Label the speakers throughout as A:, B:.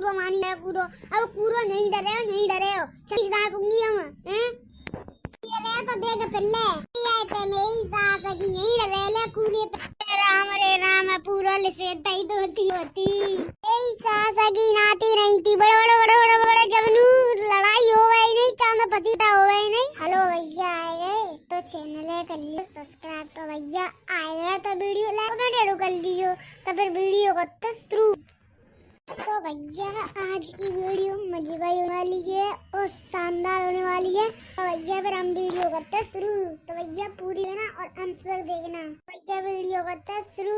A: कूरो मानी ना कूरो अब कूरो नहीं डरे हो चल ना कुंगी हम हैं ये तो देख पहले ये ते मेरी सास की नहीं डरे ले कूरे पे राम पूरा लिसे दई होती मेरी सास की नाती नहीं थी बड़े जबनू लड़ाई हो गई नहीं चांद पतिता हो गई नहीं। हेलो भैया आए गए तो चैनल कर लियो सब्सक्राइब तो भैया आए गए तो वीडियो लाइक कमेंट कर लियो तो फिर वीडियो को शुरू। तो भैया आज की वीडियो मजेदार होने वाली है और शानदार होने वाली है। तो भैया फिर हम वीडियो करते शुरू। तो भैया पूरी देना और आंसर देखना। भैया वीडियो करते शुरू।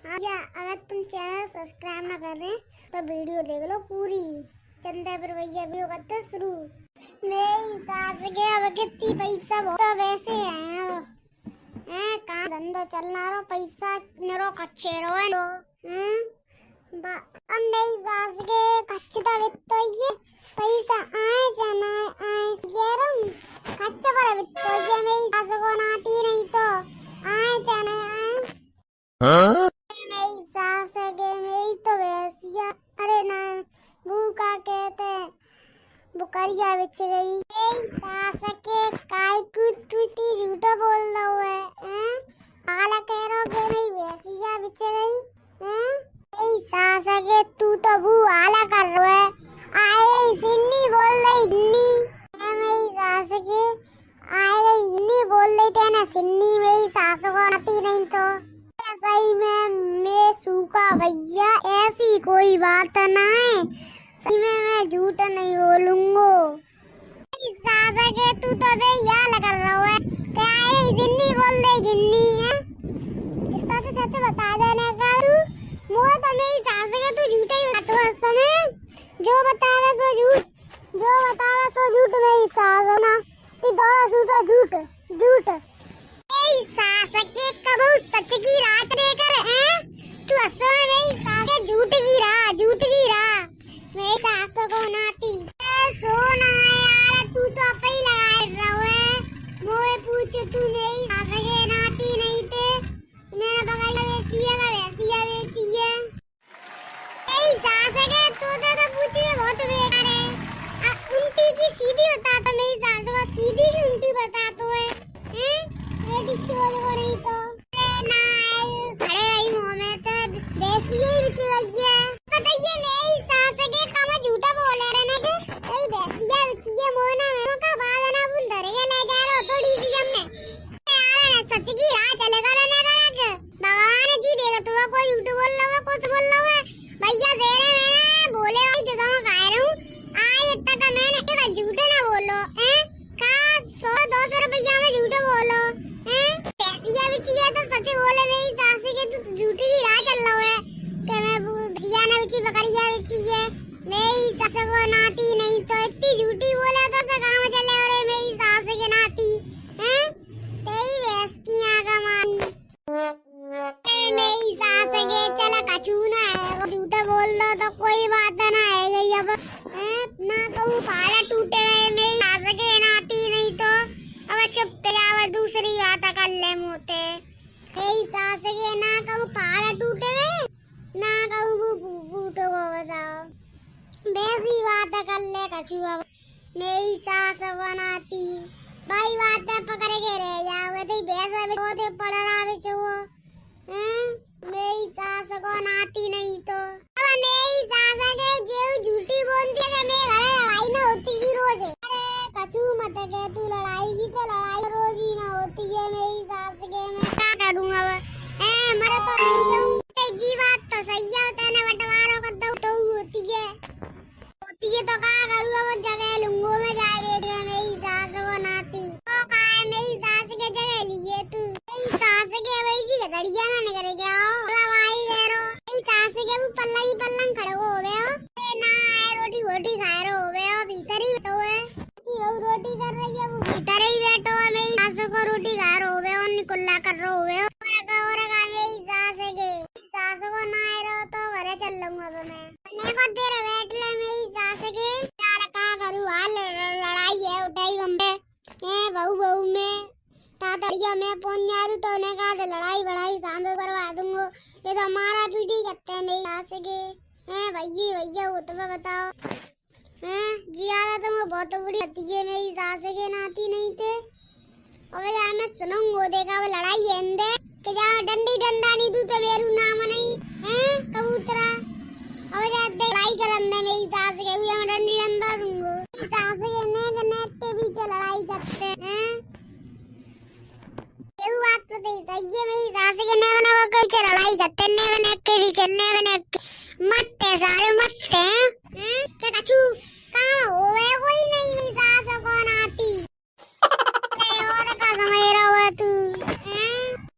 A: भैया अगर तुम चैनल सब्सक्राइब ना कर रहे तो वीडियो देख लो पूरी। चंदा फिर भैया वीडियो करते शुरू। मेरी सास के अब कितनी पैसा बहुत वैसे है कहाँ धंधो चलना रो पैसा नरो कच्चे रो अब मेरी सास के कच्चे तो वित्तो ये पैसा आए जाना आए सिगेरम कच्चे पर वित्तो ये मेरी सास को नाती नहीं तो आए जाना आए मेरी सास के मेरी तो वैसिया अरे ना भूखा कहते बुकरिया बिछ गई मेरी सास के काय कुत्ती झूठा बोल रहा है आला कह रहा के मेरी वैसिया बिछ गई मेरी सास के तू तो बू आला कर रहा है आए सिन्नी बोल रही हिन्नी मेरी सास के आए हिन्नी बोल रही थे ना सिन्नी मेरी सास को आती नहीं तो सही में मैं सूखा भैया ऐसी कोई बात ना है सही में मैं झूठ नहीं बोलूंगा। मेरी सास के तू तो भैया लगा रहा है क्या है सिन्नी बोल रही हिन्नी है सच सच बता देने का तू मोह तो मेरी सास के तू झूठा ही बताता है समय जो बतावे सो झूठ मेरी सास हो ना ती दोनों झूठा झूठ मेरी सास के कबू सच की रात देकर हैं तू असल में मेरी सास के झूठ की राह मेरी सास को नाती सोना यार तू तो अपने ही लगाए रहो है मोए पूछ तू मेरी सास के नाती नहीं थे मैंने बगल में बेची है वैसिया बेची है मेरी सास के तो पूछी बहुत बेकार है उल्टी की सीधी बता तो मेरी सास को सीधी की उल्टी बता तो है ये डिक्चोल को नहीं तो ना खड़े रही मुंह में तो वैसिया ही बिच गई है बताइए मेरी सास के कम झूठा बोल रहे ना तो वैसिया बिची है मोना मेरे का बाद ना भूल धरे ले जा रहा थोड़ी सी हमने यार सच की राह चलेगा ना भगवान जी देगा तू कोई झूठ बोल रहा है कुछ बोल रहा है भैया दे रहे मैंने बोले भाई तो खा रहा हूँ आज इतना का मैंने झूठ ना बोलो हैं का 100-200 रुपया में झूठ बोलो हैं पैसिया बिची है तो सच बोले मेरी सास के तू झूठी ही राह चल रहा है कि मैं भैया ना बिची बकरिया बिची है मेरी सास को नाती नहीं तो इतनी झूठी बोले तो काम चले और मेरी सास के नाती हैं तेरी भैंस की आगा मान मेरी सास के चला कचूना है झूठा बोल दो तो कोई बात ना है गई अब ना कहूँ फाड़ा टूटे गए मेरी सास के नाती नहीं तो अब चुप जाओ दूसरी बात कर ले मोते मेरी सास के ना कहूँ फाड़ा टूटे गए ना कहूँ बूटो को बताओ वैसी बात कर ले कचुआ मेरी सास बनाती भाई बात पकड़ के रह जाओगे तो भैंसा भी होते पड़ रहा बिचो मेरी सास को नाती नहीं तो अब मेरी सास के जो झूठी बोलती है कि मेरे घर लड़ाई ना होती की रोज अरे कछु मत के तू लड़ाई की तो लड़ाई रोज ही ना होती है मेरी सास के मैं क्या करूंगा मरे तो नहीं जाऊं जी बात तो सही है तेने बंटवारों का तो होती है तो क्या करूंगा वो जगह लूंगो में जाए बेटे मेरी सास को नाती तो काय मेरी सास के जगह लिए तू मेरी सास के भाई जी गड़िया ना करे क्या भाई दे रो मेरी सास के वो पल्लंग खड़े हो गए हो ना रोटी खा रहे हो गए हो भीतर ही बैठो है कि वो रोटी कर रही है वो भीतर ही बैठो है मेरी सास को रोटी खा रहे हो गए हो निकुल्ला कर रहे हो गए हो और मेरी सास को ना आए रहो तो घरे चल लूंगा अब मैं को तेरे बैठ ले मेरी सास के यार क्या करूं हाल लड़ाई है उठाई बम्बे बहू में तातड़िया मैं पहुंच जा रही तो ने कहा लड़ाई बढ़ाई शांत करवा दूंगा ये तो हमारा पीटी करते हैं मेरी सास के हैं भैया भैया वो तो बताओ हैं जियादा तो मैं बहुत बुरी हती है मेरी सास के नाती नहीं थे और यार मैं सुनूंगा देखा वो लड़ाई है इंदे कि जा डंडी डंडा नहीं तू तो मेरू नाम नहीं हैं कबूतरा और यार लड़ाई करन दे मेरी सास के भी मैं डंडी डंडा दूंगा सास के नेक के बीच लड़ाई करते हैं ये बात तो सही है मेरी सास के नेक के लड़ाई करते नेक के बीच नेक मत सारे मत हैं क्या कछु कहाँ होवे कोई नहीं मेरी सास कौन आती और का समझ रहा हुआ तू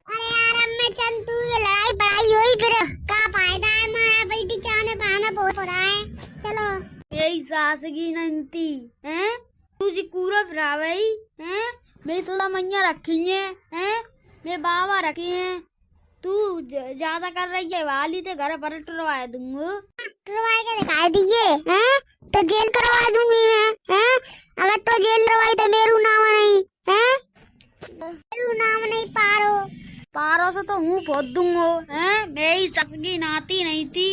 A: अरे यार अब मैं चंद तू ये लड़ाई बड़ाई हुई फिर का फायदा है मारा बेटी चाने पाना बहुत हो रहा है चलो
B: यही सास की नंती हैं तुझे कूरा फिरावई हैं मैं थोड़ा मैया रखी हैं मैं बाबा रखी हैं तू ज्यादा कर रही है वाली ते घर पर टरवा दूंगा
A: टरवा के दिखा दीजिए हैं तो जेल करवा दूंगी मैं हैं अगर तो जेल करवाई तो मेरू नाम नहीं हैं मेरू नाम नहीं
B: पारो से तो हूँ फोड़ दूंगा हैं मेरी सस की नाती नहीं थी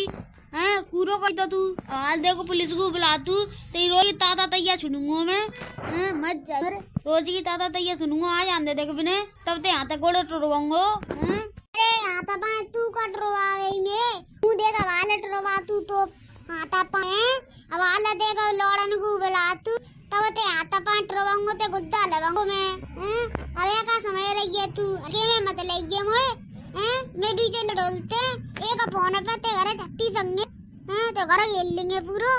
B: हैं कूरो कोई तो तू हाल देखो पुलिस को बुला तू तेरी रोज की ताता तैया सुनूंगा मैं हैं मत जा रोज की ताता तैया सुनूंगा आ जान दे देख बिने तब ते यहाँ तक गोड़े टुरवाऊंगा हैं
A: अरे यहाँ तब तू का टरवावे में तू देगा वाले टरवा तू तो हाँ तब अब वाला देगा लौड़न को बुला तू तब ते यहाँ तब टरवाऊंगा ते गुद्दा लगाऊंगा मैं हैं अब का समय रही है तू अरे मैं मत ले मोए हैं मैं बीच में डोलते एक फोन पे ते घर छट्टी संगे हैं तो घर खेल लेंगे पूरा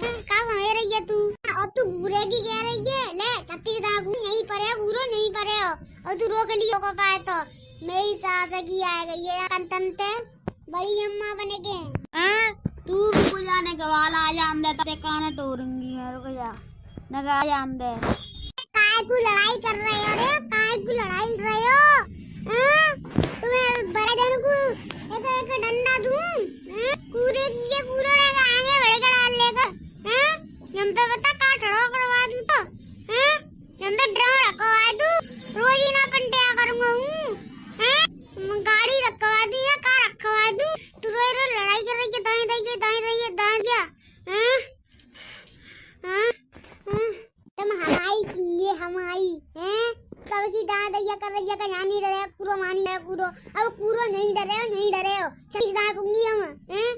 A: का समय रही है तू और तू घूरे की कह रही है ले छट्टी दा नहीं परे घूरो नहीं परे और तू रोक लियो को पाए तो मेरी सास की आ गई है कंतनते बड़ी अम्मा बने के
B: हैं तू रुक जाने के वाला आ जान दे ते कान टोरूंगी मैं रुक जा नगा आ जान दे
A: काय को लड़ाई कर रहे हो रे काय को लड़ाई कर रहे हो तुम्हें बड़े जन को एक डंडा दूं पूरे की पूरा लगा आगे बड़े का डाल लेकर हम पे बता का चढ़ो करवा दूं तो हम पे ड्रम रखवा दूं रोज ही ना पंटिया करूंगा हूं गाड़ी रखवा दी या कार रखवा दूं तू रोज लड़ाई कर रही है दाएं क्या तुम हमारी हैं कब की दादा या कर रही है का जानी डरे पूरा मानी है पूरा अब पूरा नहीं डरे हो चली दादा कुंगी हम हैं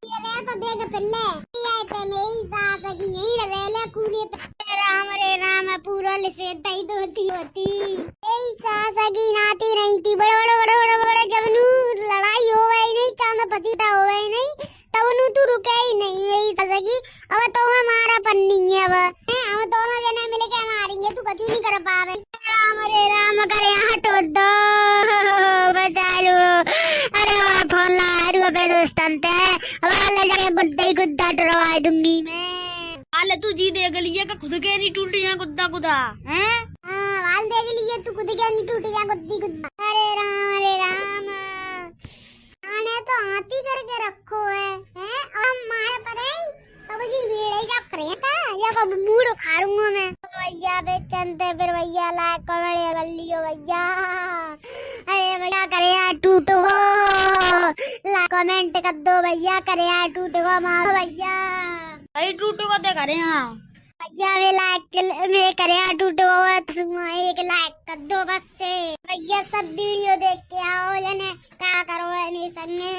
A: ये तो देख फिर ले ये ते मेरी सास की यही डरे ले कूड़े पे राम पूरा से दई होती मेरी सास की नाती नहीं थी बड़े जब नू लड़ाई हो गई नहीं चांद पतीता हो गई नहीं तब नू तू रुके ही नहीं मेरी सास की अब तो हमारा पन्नी है अब दोनों जने मिल के मारेंगे तू कछु नहीं कर पावे राम करे हटो दो बचा लो अरे फोन ला पे दोस्तन ते वाले जाके गुद्दा डरवा दूंगी मैं
B: वाले तू जी देख लिए का खुद के नहीं टूट जाए गुद्दा हैं
A: वाल देख लिए तू खुद के नहीं टूट जाए गुद्दा अरे राम आने तो हाथी करके रखो है अब मारे पर अब जी भेड़े जा करे था या को मूड खारूंगा मैं भैया बेचनते फिर भैया लाइक कमेंट कर लियो भैया अरे भैया करे यार टूटो लाइक कमेंट कर दो भैया करे यार टूटो मारो भैया
B: भाई टूटो को दे करे हां
A: भैया में लाइक में करे यार टूटो तुम एक लाइक कर दो बस से भैया सब वीडियो देख के आओ जने क्या करो नहीं संगे